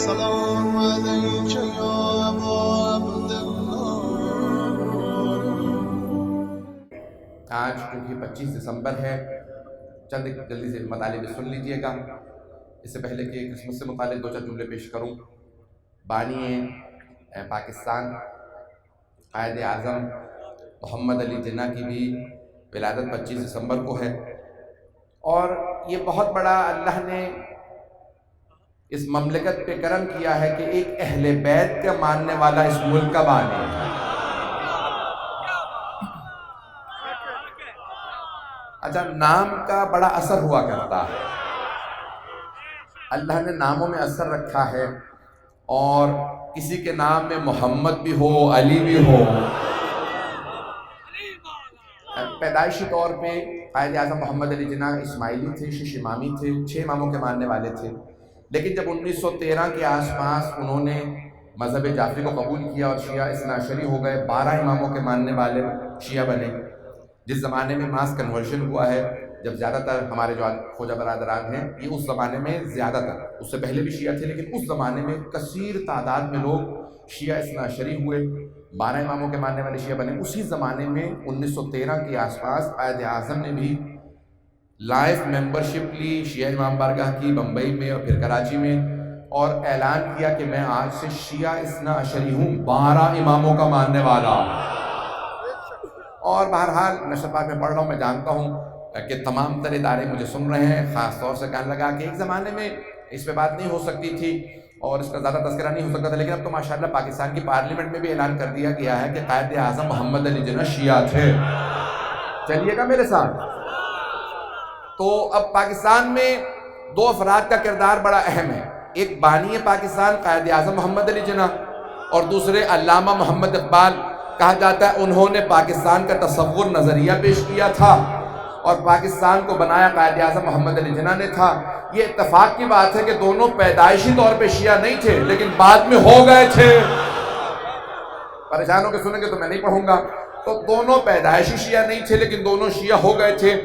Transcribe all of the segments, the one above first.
السلام عليك يا أبا عبد الله. آج کیونکہ 25 دسمبر ہے، چند جلدی سے مطالب سن لیجئے گا اس سے پہلے کہ کرسمس سے متعلق دو چار جملے پیش کروں۔ بانی پاکستان قائد اعظم محمد علی جناح کی بھی ولادت 25 دسمبر کو ہے، اور یہ بہت بڑا اللہ نے اس مملکت پہ کرم کیا ہے کہ ایک اہل بیت کا ماننے والا اس ملک کا بانی ہے۔ اچھا، نام کا بڑا اثر ہوا کرتا ہے، اللہ نے ناموں میں اثر رکھا ہے، اور کسی کے نام میں محمد بھی ہو، علی بھی ہو۔ پیدائشی طور پہ قائد اعظم محمد علی جناح اسماعیلی تھے، شش امامی تھے، 6 اماموں کے ماننے والے تھے، لیکن جب 1913 کے آس پاس انہوں نے مذہب جعفری کو قبول کیا اور شیعہ اثنا عشری ہو گئے، 12 اماموں کے ماننے والے شیعہ بنے۔ جس زمانے میں ماس کنورژن ہوا ہے، جب زیادہ تر ہمارے جو خوجہ برادران ہیں یہ اس زمانے میں زیادہ تر، اس سے پہلے بھی شیعہ تھے لیکن اس زمانے میں کثیر تعداد میں لوگ شیعہ اثنا عشری ہوئے، 12 اماموں کے ماننے والے شیعہ بنے۔ اسی زمانے میں 1913 کے آس پاس قائد اعظم نے بھی لائف ممبرشپ لی شیعہ امام بارگاہ کی، بمبئی میں اور پھر کراچی میں، اور اعلان کیا کہ میں آج سے شیعہ اثنا عشری ہوں، 12 اماموں کا ماننے والا۔ اور بہرحال نشر پاک میں پڑھ رہا ہوں، میں جانتا ہوں کہ تمام تر ادارے مجھے سن رہے ہیں، خاص طور سے کہنے لگا کہ ایک زمانے میں اس پہ بات نہیں ہو سکتی تھی اور اس کا زیادہ تذکرہ نہیں ہو سکتا تھا، لیکن اب تو ماشاءاللہ پاکستان کی پارلیمنٹ میں بھی اعلان کر دیا گیا ہے کہ قائد اعظم محمد علی جناح شیعہ تھے۔ چلیے گا میرے ساتھ؟ تو اب پاکستان میں 2 افراد کا کردار بڑا اہم ہے، ایک بانی پاکستان قائد اعظم محمد علی جناح، اور دوسرے علامہ محمد اقبال۔ کہا جاتا ہے انہوں نے پاکستان کا تصور نظریہ پیش کیا تھا اور پاکستان کو بنایا قائد اعظم محمد علی جناح نے تھا۔ یہ اتفاق کی بات ہے کہ دونوں پیدائشی طور پہ شیعہ نہیں تھے لیکن بعد میں ہو گئے تھے۔ پریشان ہو کے سنیں گے تو میں نہیں پڑھوں گا۔ تو دونوں پیدائشی شیعہ نہیں تھے لیکن دونوں شیعہ ہو گئے تھے۔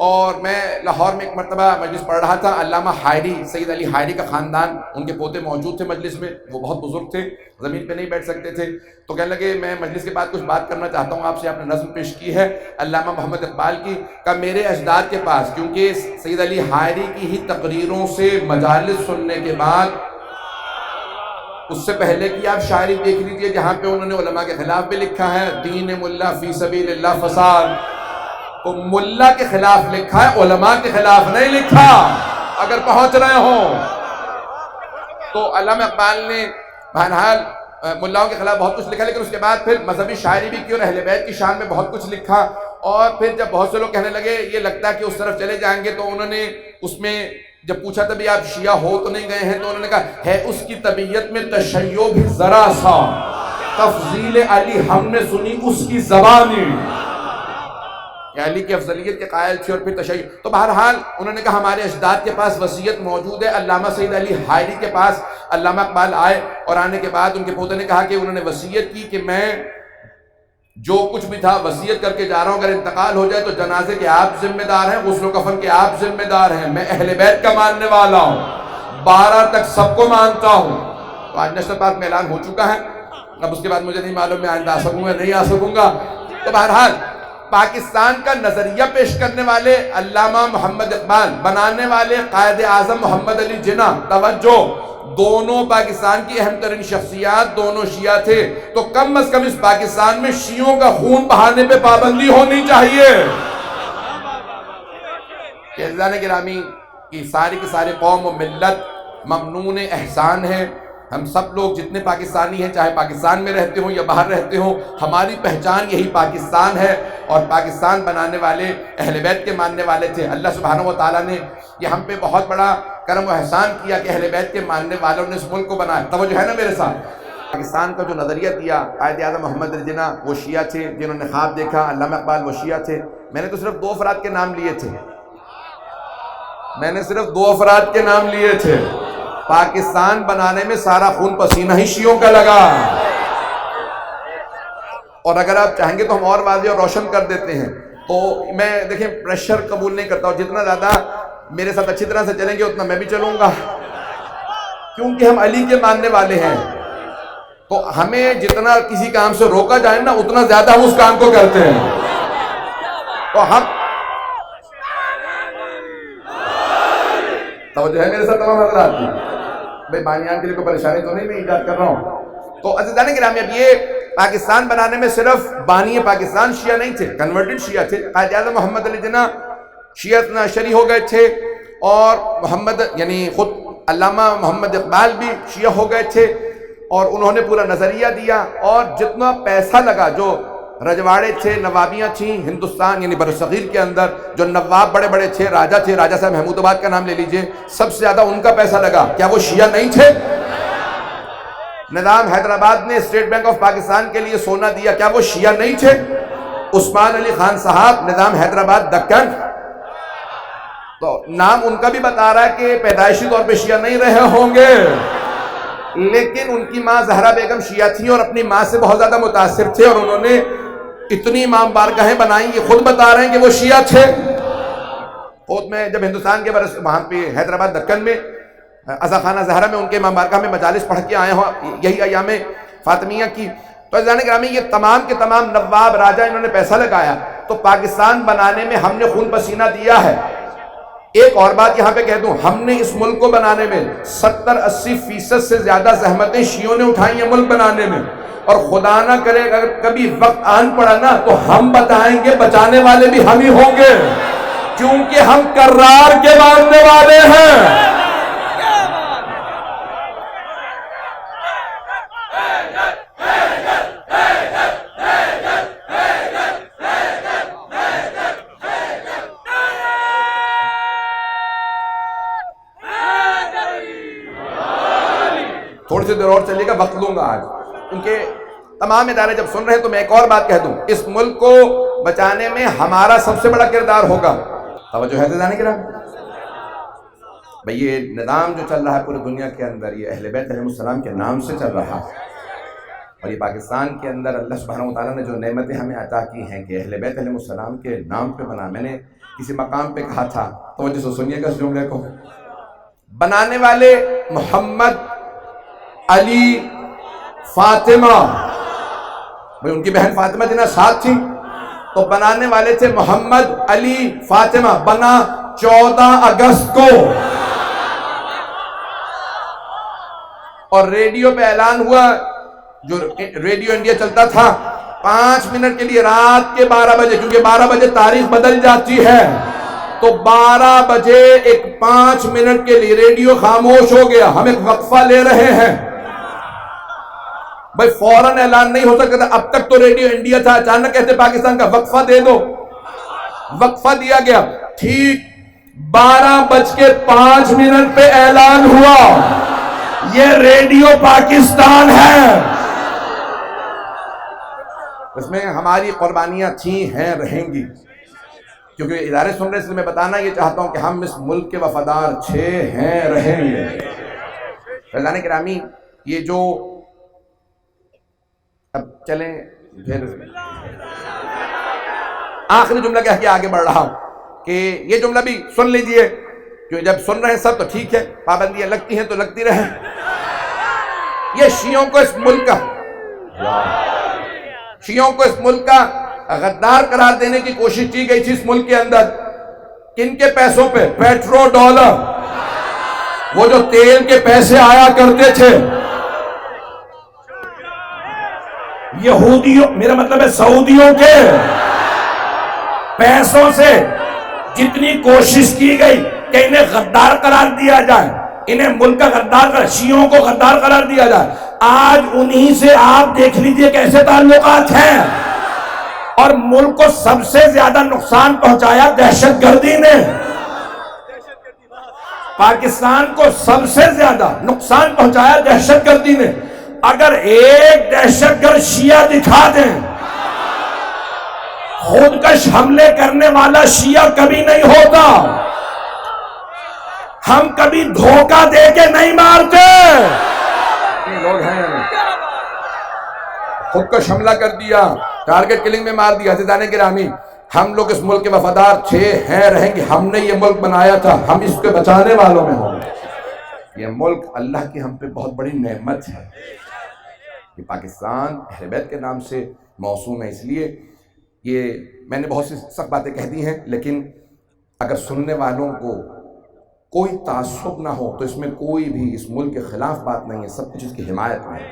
اور میں لاہور میں ایک مرتبہ مجلس پڑھ رہا تھا، علامہ حائری، سید علی حائری کا خاندان، ان کے پوتے موجود تھے مجلس میں، وہ بہت بزرگ تھے، زمین پہ نہیں بیٹھ سکتے تھے، تو کہنے لگے میں مجلس کے بعد کچھ بات کرنا چاہتا ہوں آپ سے۔ آپ نے نظم پیش کی ہے علامہ محمد اقبال کی، کہ میرے اجداد کے پاس، کیونکہ سید علی حائری کی ہی تقریروں سے مجالس سننے کے بعد، اس سے پہلے کی آپ شاعری دیکھ لیجئے جہاں پہ انہوں نے علماء کے خلاف بھی لکھا ہے، دین ملا فی سبیل اللہ فساد، تو ملا کے خلاف لکھا ہے، علماء کے خلاف نہیں لکھا، اگر پہنچ رہے ہوں تو۔ علامہ اقبال نے بہرحال ملاؤں کے خلاف بہت کچھ لکھا، لیکن اس کے بعد پھر مذہبی شاعری بھی کی اور اہل بیت کی شان میں بہت کچھ لکھا۔ اور پھر جب بہت سے لوگ کہنے لگے یہ لگتا ہے کہ اس طرف چلے جائیں گے، تو انہوں نے اس میں جب پوچھا تھا بھی آپ شیعہ ہو تو نہیں گئے ہیں، تو انہوں نے کہا ہے اس کی طبیعت میں تشیع بھی ذرا سا، تفضیل علی ہم نے سنی اس کی زبانی، علی کی افضلیت کے قائل تھے اور پھر تشیع۔ تو بہرحال انہوں نے کہا ہمارے اجداد کے پاس وصیت موجود ہے۔ علامہ سید علی حائری کے پاس علامہ اقبال آئے، اور آنے کے بعد ان کے پوتے نے کہا کہ انہوں نے وصیت کی کہ میں جو کچھ بھی تھا وصیت کر کے جا رہا ہوں، اگر انتقال ہو جائے تو جنازے کے آپ ذمہ دار ہیں، غسل و کفن کے آپ ذمہ دار ہیں، میں اہل بیت کا ماننے والا ہوں، 12 تک سب کو مانتا ہوں۔ تو آج نشر پاک میں اعلان ہو چکا ہے، اب اس کے بعد مجھے نہیں معلوم میں آئندہ آ سکوں گا نہیں آ سکوں گا۔ تو بہرحال پاکستان کا نظریہ پیش کرنے والے علامہ محمد اقبال، بنانے والے قائد اعظم محمد علی جناح، توجہ، دونوں پاکستان کی اہم ترین شخصیات، دونوں شیعہ تھے، تو کم از کم اس پاکستان میں شیعوں کا خون بہانے پہ پابندی ہونی چاہیے۔ کہ عزیزان گرامی، کی ساری قوم و ملت ممنون احسان ہے۔ ہم سب لوگ جتنے پاکستانی ہیں، چاہے پاکستان میں رہتے ہوں یا باہر رہتے ہوں، ہماری پہچان یہی پاکستان ہے، اور پاکستان بنانے والے اہل بیت کے ماننے والے تھے۔ اللہ سبحانہ و تعالیٰ نے یہ ہم پہ بہت بڑا کرم و احسان کیا کہ اہل بیت کے ماننے والوں نے اس ملک کو بنایا۔ توجہ ہے نا میرے ساتھ؟ پاکستان کا جو نظریہ دیا قائد اعظم محمد علی جناح، وہ شیعہ تھے جنہوں نے خواب دیکھا، علامہ اقبال وہ شیعہ تھے۔ میں نے تو صرف 2 افراد کے نام لیے تھے، میں نے صرف 2 افراد کے نام لیے تھے۔ پاکستان بنانے میں سارا خون پسینہ ہی شیعوں کا لگا، اور اگر آپ چاہیں گے تو ہم اور واضح اور روشن کر دیتے ہیں۔ تو میں دیکھیں پریشر قبول نہیں کرتا ہوں، جتنا زیادہ میرے ساتھ اچھی طرح سے چلیں گے اتنا میں بھی چلوں گا۔ کیونکہ ہم علی کے ماننے والے ہیں، تو ہمیں جتنا کسی کام سے روکا جائے نا اتنا زیادہ ہم اس کام کو کرتے ہیں. تو ہم توجہ ہے میرے ساتھ تمام حضرات کی؟ بھائی بانیان کے لیے کوئی پریشانی تو نہیں، میں ایجاد کر رہا ہوں. تو عزیزان گرامی، اب یہ پاکستان بنانے میں صرف بانی پاکستان شیعہ نہیں تھے، کنورٹڈ شیعہ تھے. قائد اعظم محمد علی جناح شیعہ اثنا عشری ہو گئے تھے، اور محمد یعنی خود علامہ محمد اقبال بھی شیعہ ہو گئے تھے، اور انہوں نے پورا نظریہ دیا. اور جتنا پیسہ لگا، جو رجواڑے تھے، نوابیاں تھیں ہندوستان یعنی برصغیر کے اندر، جو نواب بڑے بڑے تھے، راجہ تھے، راجہ صاحب محمود آباد کا نام لے لیجئے، سب سے زیادہ ان کا پیسہ لگا. کیا وہ شیعہ نہیں تھے؟ نظام حیدرآباد نے اسٹیٹ بینک آف پاکستان کے لیے سونا دیا، کیا وہ شیعہ نہیں تھے؟ عثمان علی خان صاحب، نظام حیدرآباد دکن، تو نام ان کا بھی بتا رہا ہے کہ پیدائشی طور پہ شیعہ نہیں رہے ہوں گے، لیکن ان کی ماں زہرا بیگم شیعہ تھیں اور اپنی ماں سے بہت زیادہ متاثر تھے، اور انہوں نے اتنی امام بارگاہیں بنائیں، یہ خود بتا رہے ہیں کہ وہ شیعہ تھے. خود میں جب ہندوستان کے وہاں پہ حیدرآباد دکن میں عزا خانہ زہرا میں ان کے امام بارگاہ میں مجالس پڑھ کے آئے ہوں یہی ایام فاطمیہ کی. تو عزیزان گرامی، یہ تمام کے تمام نواب راجہ انہوں نے پیسہ لگایا، تو پاکستان بنانے میں ہم نے خون پسینہ دیا ہے. ایک اور بات یہاں پہ کہہ دوں، ہم نے اس ملک کو بنانے میں 70-80% سے زیادہ زحمتیں شیعوں نے اٹھائی ہیں ملک بنانے میں، اور خدا نہ کرے اگر کبھی وقت آن پڑا نا تو ہم بتائیں گے، بچانے والے بھی ہم ہی ہوں گے، کیونکہ ہم کرار کے ماننے والے ہیں. تھوڑی سی دیر اور چلے گا، وقت لوں گا آج، کیونکہ تمام ادارے جب سن رہے ہیں. تو میں ایک اور بات کہہ دوں، اس ملک کو بچانے میں ہمارا سب سے بڑا کردار ہوگا. توجہ ہے عزیزان کرام؟ بھئی یہ نظام جو چل رہا ہے پوری دنیا کے اندر، یہ اہل بیت علیہ السلام کے نام سے چل رہا ہے، اور یہ پاکستان کے اندر اللہ سبحانہ وتعالیٰ نے جو نعمتیں ہمیں عطا کی ہیں کہ اہل بیت علیہ السلام کے نام پہ بنا. میں نے کسی مقام پہ کہا تھا، توجہ سے سنیے گا اس جملے کو، بنانے والے محمد علی فاطمہ، بھئی ان کی بہن فاطمہ جنہ ساتھ تھی، تو بنانے والے تھے محمد علی فاطمہ. بنا 14 اگست کو، اور ریڈیو پہ اعلان ہوا، جو ریڈیو انڈیا چلتا تھا 5 منٹ کے لیے رات کے 12 بجے، کیونکہ 12 بجے تاریخ بدل جاتی ہے، تو 12 بجے ایک 5 منٹ کے لیے ریڈیو خاموش ہو گیا. ہم ایک وقفہ لے رہے ہیں. بھئی فوراً اعلان نہیں ہو سکتا تھا، اب تک تو ریڈیو انڈیا تھا، اچانک کہتے پاکستان کا وقفہ دے دو. وقفہ دیا گیا. ٹھیک 12:05 پہ اعلان ہوا، یہ ریڈیو پاکستان ہے. اس میں ہماری قربانیاں تھیں، ہیں، رہیں گی، کیونکہ ادارے سن رہے، اس لیے میں بتانا یہ چاہتا ہوں کہ ہم اس ملک کے وفادار تھے، ہیں، رہیں گے. عزیزان گرامی، یہ جو اب چلیں پھر آخری جملہ کہہ کے آگے بڑھ رہا ہوں کہ یہ جملہ بھی سن لیجئے، کہ جب سن رہے ہیں سب تو ٹھیک ہے، پابندیاں لگتی ہیں تو لگتی رہیں. یہ شیعوں کو اس ملک کا غدار قرار دینے کی کوشش کی گئی تھی اس ملک کے اندر. کن کے پیسوں پہ؟ پیٹرو ڈالر، وہ جو تیل کے پیسے آیا کرتے تھے یہودیوں، میرا مطلب ہے سعودیوں کے پیسوں سے جتنی کوشش کی گئی کہ انہیں غدار قرار دیا جائے، انہیں ملک کا غدار، شیعوں کو غدار قرار دیا جائے، آج انہی سے آپ دیکھ لیجئے کیسے تعلقات ہیں. اور ملک کو سب سے زیادہ نقصان پہنچایا دہشت گردی نے. پاکستان کو سب سے زیادہ نقصان پہنچایا دہشت گردی نے. اگر ایک دہشت گرد شیعہ دکھا دیں، خودکش حملے کرنے والا شیعہ کبھی نہیں ہوتا. ہم کبھی دھوکہ دے کے نہیں مارتے. لوگ ہیں خودکش حملہ کر دیا، ٹارگٹ کلنگ میں مار دیا. عزیزان گرامی، ہم لوگ اس ملک کے وفادار تھے، ہیں، رہیں گے. ہم نے یہ ملک بنایا تھا، ہم اس کے بچانے والوں میں ہوں گے. یہ ملک اللہ کی ہم پہ بہت بڑی نعمت ہے. یہ پاکستان اہل بیت کے نام سے موسوم ہے. اس لیے یہ میں نے بہت سی سخت باتیں کہہ دی ہیں، لیکن اگر سننے والوں کو کوئی تعصب نہ ہو تو اس میں کوئی بھی اس ملک کے خلاف بات نہیں ہے، سب کچھ اس کی حمایت میں ہے.